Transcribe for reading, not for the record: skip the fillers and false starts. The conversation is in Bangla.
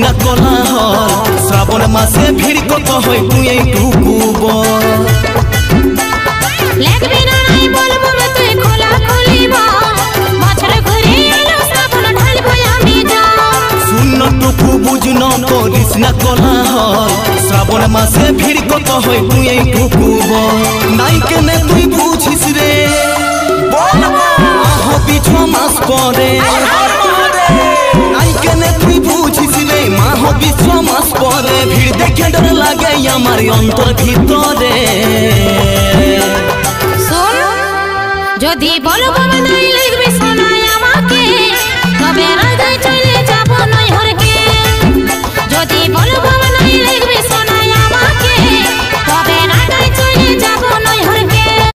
না কোলাহল শ্রাবণ মাসে ভিড় কত হয় তুই এইটুকু বল লাগবে না নাই বলবো তুই খোলা খুলিব বছর ঘুরে এলো শ্রাবণ ঢালবো আমি জল শূন্যটুকু বুঝন করিস না কোলাহল শ্রাবণ মাসে ভিড় কত হয় তুই এইটুকু বল নাই কেনে তুই বুঝিস রে হবি 6 মাস পরে নাই কেনে তুই বুঝিস রে মা হবি 6 মাস পরে ভিড় দেখে ডর লাগে আমার অন্তর ভিতরে শোন যদি বলবো নাই